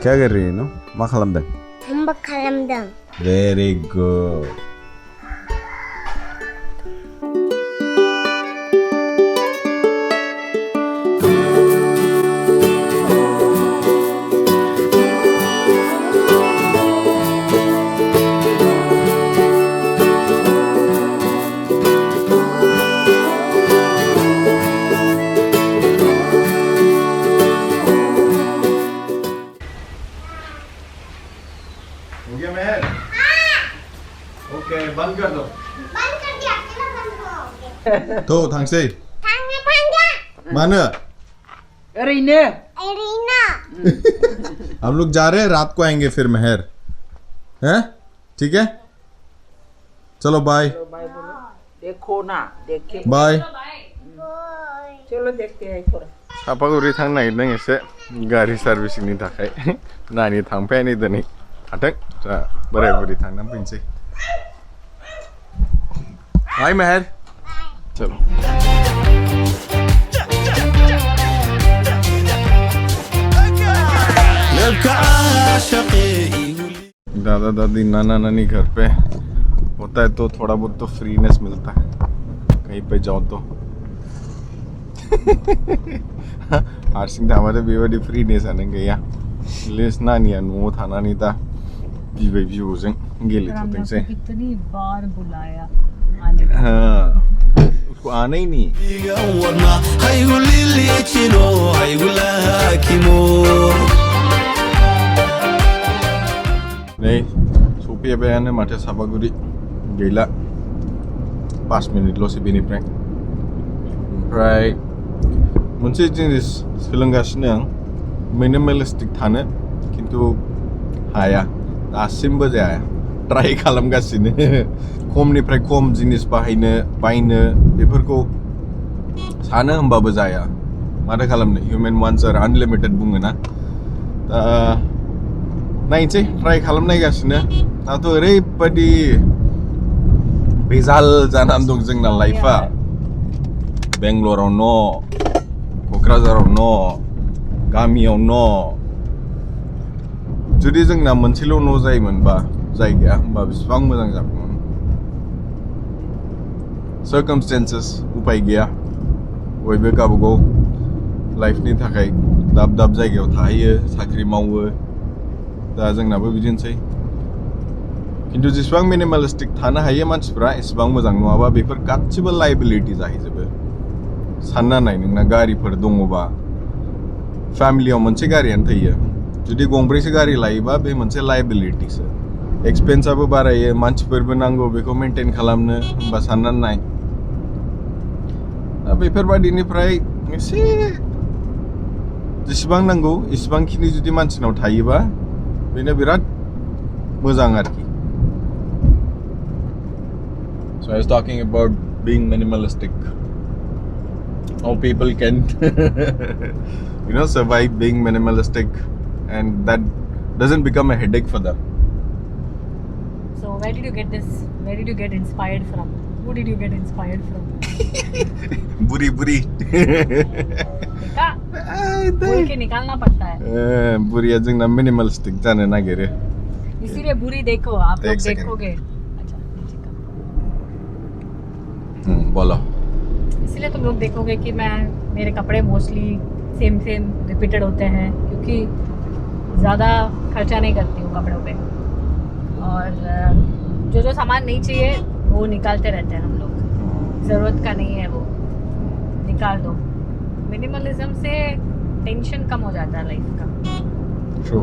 क्या कर रही है नो मा kalamdw kalamdw very good हो गया मेहर ओके बंद कर दो बंद कर दिया चलो बंद हो तो थांगसै मानो अरीना हम लोग जा रहे हैं रात को आएंगे फिर मेहर हैं ठीक है चलो बाय देखो ना देखे बाय चलो देखते हैं थोड़ा सापागुरि थांनो नागिरदों एसे गारि सार्भिसिंनि थाखाय नानि थांफाया नै दिनै हाथों जा बोराय बुरि थांनानै फैनोसै बाय मेहर चलो दादा दादी नाना नानी घर पे होता है तो थोड़ा बहुत तो फ्रीनेस मिलता है कहीं पे जाओ तो हारसिं थाबाथाय बेबायदि फ्रीनेस आनो गैया लिस्ट नानिया न'आव थानानै दा बिबै बिबौजों गेलेथ'थोंसै कितनी बार बुलाया उसको आना ही नहीं नै सफैबायानो माथो सापागुरि गैला 5 मिनिटल'सै बेनिफ्राय ओमफ्राय मोनसे जिनिस सोलोंगासिनो आं मिनिमेलिस्टिक थानो खिन्थु हाया दासिमबो जाया ट्राइ खालामगासिनो खमनिफ्राय खम जिनिस बाहायनो बायनो बेफोरखौ सानो होमबाबो जाया माथो खालामनो हिउमेन वान्स आर आनलिमिटेड बुङोना दा नायनोसै ट्राइ खालामनायगासिनो दाथ' ओरैबायदि बेजाल जानानै दं जोंना लाइफआ बेंगलराव न' क'क्राझाराव न' गामियाव न' जुदि जोंना मोनसेल' न' जायोमोनबा जायगाया होमबा बेसेबां मोजां जागौमोन सार्कामस्टेन्सेस उपाय गैया बयबो गावबागाव लाइफनि थाखाय दाब दाब जायगायाव थाहैयो साख्रि मावो दा जोंनाबो बिदिनोसै खिन्थु जेसेबां मिनिमालिस्टिक थानो हायो मानसिफ्रा एसेबां मोजां नङाबा बेफोर गासिबो लाइबिलिटि जाहैजोबो सानना नाय नोंना गारिफोर दङबा फेमिलियाव मोनसे गारियानो थैयो जुदि गंब्रैसो गारि लायोबा बे मोनसे लाइबिलिटिसो एक्सपेन्सआबो बारायो मानसिफोरबो नांगौ बेखौ मेनटेन खालामनो होमबा साननानै नाय दा बेफोरबायदिनिफ्राय एसे जेसेबां नांगौ एसेबांखिनि जुदि मानसिनाव थायोबा बेनो बिराद मोजां आरोखि So I was talking about being minimalistic. How people can survive being minimalistic and that doesn't become a headache for them. So where did you get this? Where did you get inspired from? Who did you get inspired from? बुरी देखा? बोल के निकालना पड़ता है। बुरी जोंना minimalistic जानो नागिरो। इसीलिए बुरी देखो आप लोग देखोगे। बोलो इसलिए तुम लोग देखोगे कि मेरे कपड़े मोस्टली सेम रिपीटेड होते हैं क्योंकि ज़्यादा खर्चा नहीं करती हूँ कपड़ों पे और जो सामान नहीं चाहिए वो निकालते रहते हैं हम लोग ज़रूरत का नहीं है वो निकाल दो मिनिमलिज्म से टेंशन कम हो जाता है लाइफ का true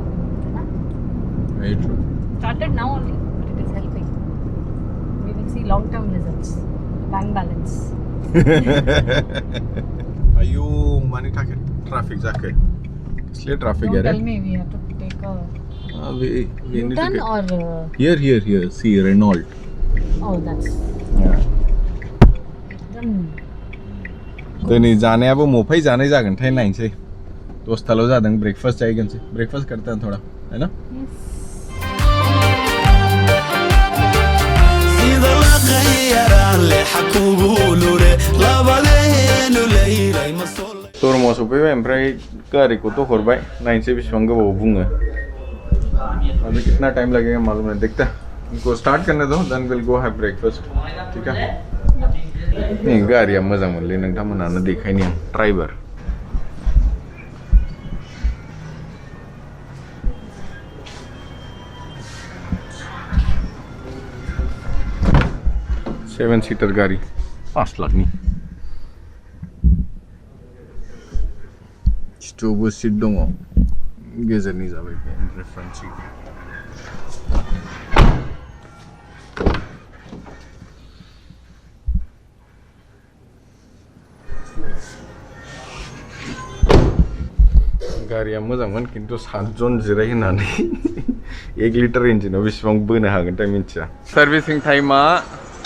very true started now only but it is helping we will see long term results bank balance आयु मानि थाखाय ट्राफिक जाखै इसलिए ट्राफिक है tell me we have to take a we need U-turn to get... or here see Renault oh that's दिनै जानायाबो मफाय जानाय जागोनथाय नायनोसै 10टाल' जादों ब्रेकफास्ट जाहैगोनसै ब्रेकफास्ट करते हैं थोड़ा है ना غير اللي حكوا قولوا لي لا بدين وليلة Turmo सफैबाय ओमफ्राय गारिखौथ' हरबाय नायनोसै बेसेबां गोबाव बुङो अभी कितना टाइम लगेगा मालूम नहीं देखते इनको स्टार्ट करने दो then will go have breakfast ठीक है नहीं गारिया मोजां मोनलै नोंथांमोनानो देखायनि आं ड्राइभार 7-seater गाड़ी 5 लाखनि स्टुबो सीट दङ गेजेरनि जाबाय बे ओमफ्राय फ्रन्ट सीट गारिया मोजांमोन किन्तु 7 जन जिरायहोनानै 1 लिटार इन्जिनाव बेसेबां बोनो हागोनथाय मिन्थिया सार्भिसिं टाइमा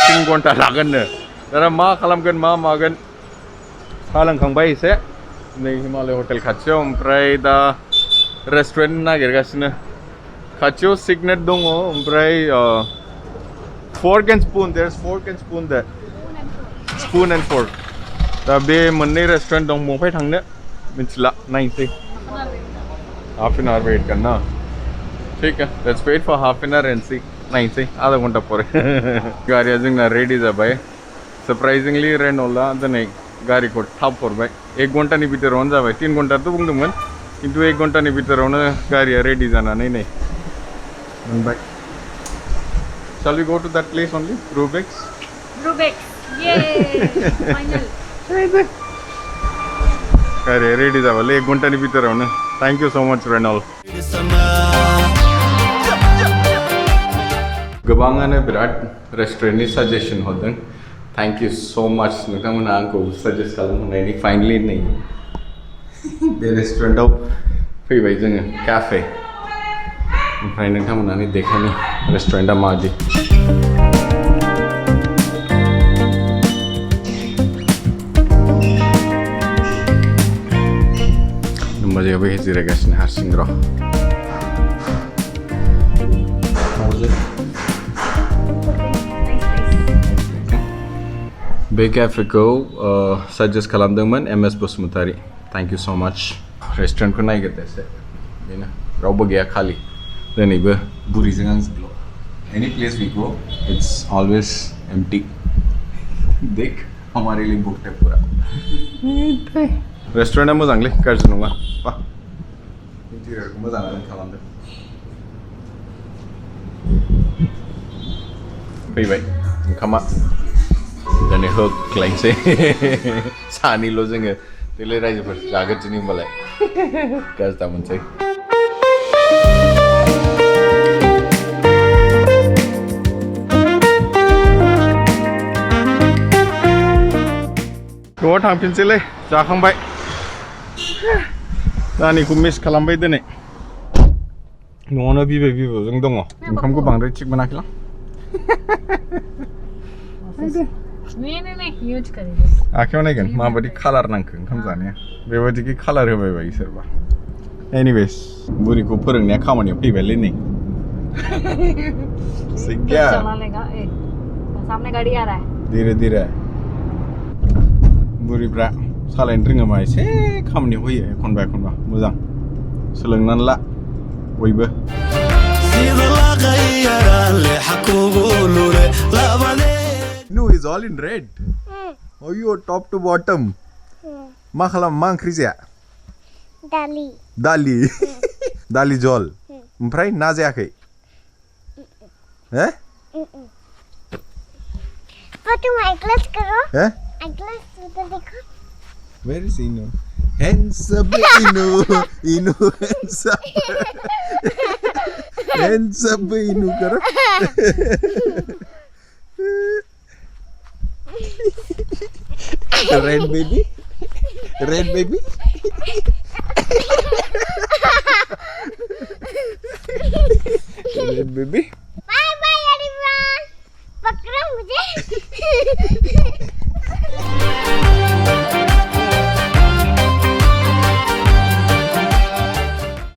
3 घन्टा लागोननो दाना मा खालामगोन मा मागोन सा लोंखांबाय एसे नै हिमालय हटेल खाथियाव ओमफ्राय दा रेस्टुरेन्ट नागिरगासिनो खाथियाव सिगनेट दङ ओमफ्राय fork and spoon there's fork and spoon there spoon and fork दा बे मोननै रेस्टुरेन्ट दं बबेहाय थांनो मिन्थिला नायनोसै हाफ एन आवर वेट करना ठीक है let's wait for half an hour and see नायनोसै आधा घन्टा परे गारिया जोंना रेडी जाबाय सरप्राइजिंगली रेन'ला दिनै गारिखौ थाब हरबाय 1 घन्टानि भितरावनो जाबाय 3 घन्टाथ' बुंदोंमोन किन्तु 1 घन्टानि भितरावनो गारिया रेडी जानानै नै मोनबाय Shall we go to that place only? Rubik's? Rubik's. Yay! Final. गारिया रेडी जाबायलै 1 घन्टानि भितरावनो थैंक यू सो मच रेनॉल गोबाङानो बिराद रेस्टुरेन्टनि साजेसन हरदों थैंक यू सो मच नोंथांमोना आंखौ साजेस्ट खालामनायनि फाइनली नै बे रेस्टुरेन्टआव फैबाय जोङो कैफे ओमफ्राय नोंथांमोनानो देखायनि रेस्टुरेन्टआ माबायदि मजायाबो जिरायगासिनो हारसिं र' बे कैफेखौ साजेस्ट खालामदोंमोन MS Basumatary thank you so much रेस्टुरेन्टखौ नायग्रोदो एसे बेनो रावबो गैया खालि दिनैबो बुरिजों आंजोंल' any place we go it's always empty देख हमारे लिए बुक है पूरा रेस्टुरेन्टआ मोजांलै गाज्रि नङा बा इन्टिरियरखौ मोजाङानो खालामदों फैबाय ओंखामा दिनै होख्लायनोसै सानैल' जोङो देलाय रायजोफोर जाग्रोदिनि होमबालाय गाज्रि दा मोनसै न'आव थांफिनसैलै जाखांबाय नानिखौ मिस खालामबाय दिनै न'आवनो बिबै बिबौजों दङ ओंखामखौ बांद्राय थिग मोनाखैलां नहीं यूज करेंगे आखायाव नायगोन माबायदि कालार नांखो ओंखाम जानाया बेबायदि कालार होबाय बायो सोरबा एनिवेज बुरिखौ फोरोंनाया खामानियाव फैबायलै नै चला लेगा सामने गाड़ी आ रहा है धीरे धीरे बुरिफ्रा सालायनो रोङोबा एसे खामानियाव होयो एखनबा एखनबा मोजां सोलोंनानै ला बयबो No, it's all in red. Oh, you are top to bottom. Ma khalam ma oंख्रि जाया? Dali. Dali. Dali jol. ओमफ्राय ना जायाखै? हैं? तुम आईग्लास करो हैं? आईग्लास उधर देखो Where is Inu? Hands up Inu. Inu hands up. Hands up Inu करो. Red baby. Red baby. Red baby. Bye bye everyone. पकड़ो मुझे